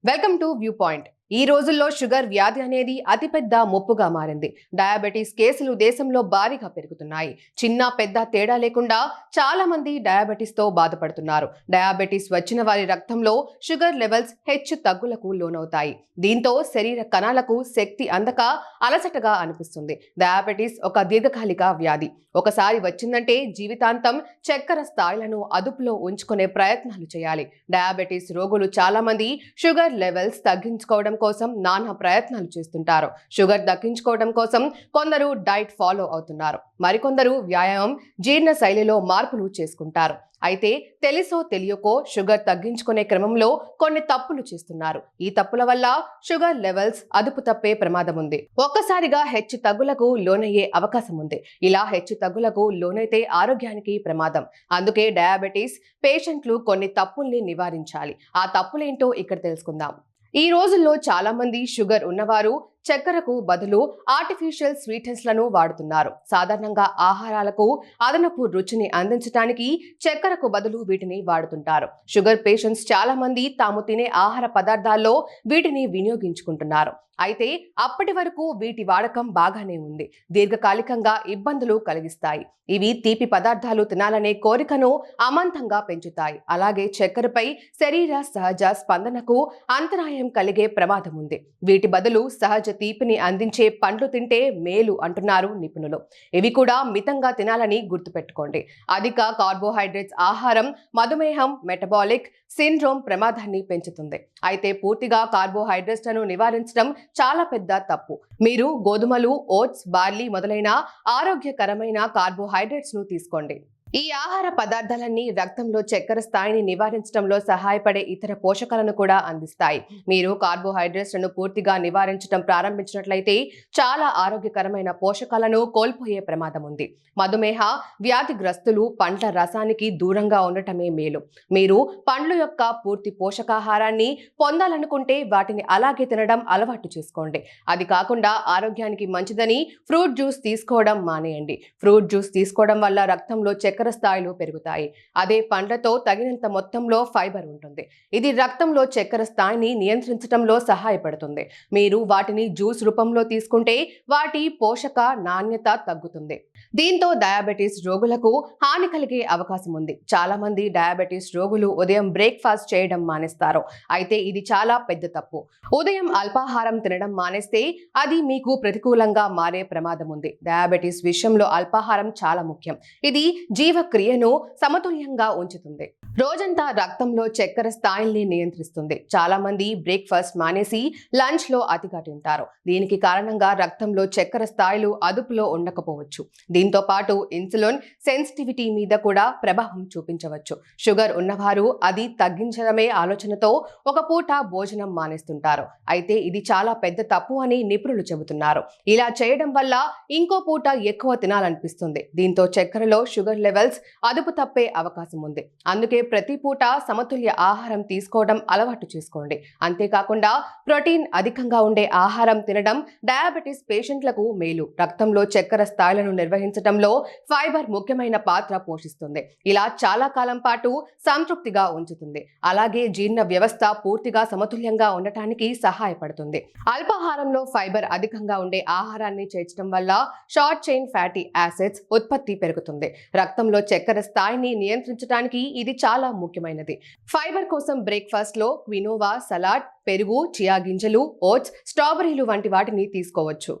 Welcome to view point. ఈ రోజుల్లో sugar వ్యాధి అనేది అతిపెద్ద ముప్పుగా మారింది. డయాబెటీస్ కేసులు దేశంలో భారీగా పెరుగుతున్నాయి. చిన్న పెద్ద తేడా లేకుండా చాలా మంది డయాబెటీస్ తో బాధపడుతున్నారు. డయాబెటీస్ వచ్చిన వారి రక్తంలో షుగర్ లెవెల్స్ హెచ్చు తగ్గులకు లోనవుతాయి. దీంతో శరీర కణాలకు శక్తి అందక అలసటగా అనిపిస్తుంది. డయాబెటీస్ ఒక దీర్ఘకాలిక వ్యాధి. ఒకసారి వచ్చిందంటే జీవితాంతం చక్కెర స్థాయిలను అదుపులో ఉంచుకునే ప్రయత్నాలు చేయాలి. డయాబెటీస్ రోగులు చాలా మంది షుగర్ లెవెల్స్ తగ్గించుకోవడం కోసం నానా ప్రయత్నాలు చేస్తుంటారు. షుగర్ దక్కించుకోవడం కోసం కొందరు డైట్ ఫాలో అవుతున్నారు. మరికొందరు వ్యాయామం, జీర్ణ శైలిలో మార్పులు చేసుకుంటారు. అయితే తెలుసో తెలియకో షుగర్ తగ్గించుకునే క్రమంలో కొన్ని తప్పులు చేస్తున్నారు. ఈ తప్పుల వల్ల షుగర్ లెవెల్స్ అదుపు తప్పే ప్రమాదం ఉంది. ఒక్కసారిగా హెచ్చు తగ్గులకు లోనయ్యే అవకాశం ఉంది. ఇలా హెచ్చు తగ్గులకు లోనైతే ఆరోగ్యానికి ప్రమాదం. అందుకే డయాబెటీస్ పేషెంట్లు కొన్ని తప్పుల్ని నివారించాలి. ఆ తప్పులేంటో ఇక్కడ తెలుసుకుందాం. ఈ రోజుల్లో చాలా మంది షుగర్ ఉన్నవారు చక్కెరకు బదులు ఆర్టిఫిషియల్ స్వీటెనర్స్లను వాడుతున్నారు. సాధారణంగా ఆహారాలకు అదనపు రుచిని అందించడానికి చక్కెరకు బదులు వీటిని వాడుతుంటారు. షుగర్ పేషెంట్స్ చాలా మంది తాము తినే ఆహార పదార్థాల్లో వీటిని వినియోగించుకుంటున్నారు. అయితే అప్పటి వరకు వీటి వాడకం బాగానే ఉంది. దీర్ఘకాలికంగా ఇబ్బందులు కలిగిస్తాయి. ఇవి తీపి పదార్థాలు తినాలనే కోరికను అమాంతంగా పెంచుతాయి. అలాగే చక్కెరపై శరీర సహజ స్పందనకు అంతరాయం కలిగే ప్రమాదం ఉంది. వీటి బదులు సహజ తీపిని అందించే పండ్లు తింటే మేలు అంటున్నారు నిపుణులు. ఇవి కూడా మితంగా తినాలని గుర్తుపెట్టుకోండి. అధిక కార్బోహైడ్రేట్స్ ఆహారం మధుమేహం, మెటబాలిక్ సిండ్రోమ్ ప్రమాదాన్ని పెంచుతుంది. అయితే పూర్తిగా కార్బోహైడ్రేట్లను నివారించడం చాలా పెద్ద తప్పు. మీరు గోధుమలు, ఓట్స్, బార్లీ మొదలైన ఆరోగ్యకరమైన కార్బోహైడ్రేట్స్ ను తీసుకోండి. ఈ ఆహార పదార్థాలన్నీ రక్తంలో చక్కెర స్థాయిని నివారించడంలో సహాయపడే ఇతర పోషకాలను కూడా అందిస్తాయి. మీరు కార్బోహైడ్రేట్స్లను పూర్తిగా నివారించడం ప్రారంభించినట్లయితే చాలా ఆరోగ్యకరమైన పోషకాలను కోల్పోయే ప్రమాదం ఉంది. మధుమేహ వ్యాధిగ్రస్తులు పండ్ల రసానికి దూరంగా ఉండటమే మేలు. మీరు పండ్ల యొక్క పూర్తి పోషకాహారాన్ని పొందాలనుకుంటే వాటిని అలాగే తినడం అలవాటు చేసుకోండి. అది కాకుండా ఆరోగ్యానికి మంచిదని ఫ్రూట్ జ్యూస్ తీసుకోవడం మానేయండి. ఫ్రూట్ జ్యూస్ తీసుకోవడం వల్ల రక్తంలో చక్కెర స్థాయిలు పెరుగుతాయి. అదే పండ్లతో తగినంత మొత్తంలో ఫైబర్ ఉంటుంది. ఇది రక్తంలో చక్కెర స్థాయిని నియంత్రించడంలో సహాయపడుతుంది. మీరు వాటిని జ్యూస్ రూపంలో తీసుకుంటే వాటి పోషక నాణ్యత తగ్గుతుంది. దీంతో డయాబెటీస్ రోగులకు హాని కలిగే అవకాశం ఉంది. చాలా మంది డయాబెటీస్ రోగులు ఉదయం బ్రేక్ఫాస్ట్ చేయడం మానేస్తారు. అయితే ఇది చాలా పెద్ద తప్పు. ఉదయం అల్పాహారం తినడం మానేస్తే అది మీకు ప్రతికూలంగా మారే ప్రమాదం ఉంది. డయాబెటీస్ విషయంలో అల్పాహారం చాలా ముఖ్యం. ఇది జీవక్రియను సమతుల్యంగా ఉంచుతుంది. రోజంతా రక్తంలో చక్కెర స్థాయిల్ని నియంత్రిస్తుంది. చాలా మంది బ్రేక్ఫాస్ట్ మానేసి లంచ్ లో అతిగా తింటారు. దీనికి కారణంగా రక్తంలో చక్కెర స్థాయిలు అదుపులో ఉండకపోవచ్చు. దీంతో పాటు ఇన్సులిన్ సెన్సిటివిటీ మీద కూడా ప్రభావం చూపించవచ్చు. షుగర్ ఉన్నవారు అది తగ్గించడమే ఆలోచనతో ఒక పూట భోజనం మానేస్తుంటారు. అయితే ఇది చాలా పెద్ద తప్పు అని నిపుణులు చెబుతున్నారు. ఇలా చేయడం వల్ల ఇంకో పూట ఎక్కువ తినాలనిపిస్తుంది. దీంతో చక్కెరలో షుగర్ లెవెల్స్ అదుపు తప్పే అవకాశం ఉంది. అందుకే ప్రతి పూట సమతుల్య ఆహారం తీసుకోవడం అలవాటు చేసుకోండి. అంతేకాకుండా ప్రోటీన్ అధికంగా ఉండే ఆహారం తినడం డయాబెటీస్ పేషెంట్లకు మేలు. రక్తంలో చక్కెర స్థాయిలను నిర్వహించడంలో ఫైబర్ ముఖ్యమైన పాత్ర పోషిస్తుంది. ఇలా చాలా కాలం పాటు సంతృప్తిగా ఉంచుతుంది. అలాగే జీర్ణ వ్యవస్థ పూర్తిగా సమతుల్యంగా ఉండటానికి సహాయపడుతుంది. అల్పాహారంలో ఫైబర్ అధికంగా ఉండే ఆహారాన్ని చేర్చడం వల్ల షార్ట్ చైన్ ఫ్యాటీ యాసిడ్స్ ఉత్పత్తి పెరుగుతుంది. రక్తంలో చక్కెర స్థాయిని నియంత్రించడానికి ఇది చాలా ముఖ్యమైనది. ఫైబర్ కోసం బ్రేక్ఫాస్ట్ లో క్వినోవా, సలాడ్, పెరుగు, చియా గింజలు, ఓట్స్, స్ట్రాబెర్రీలు వంటి వాటిని తీసుకోవచ్చు.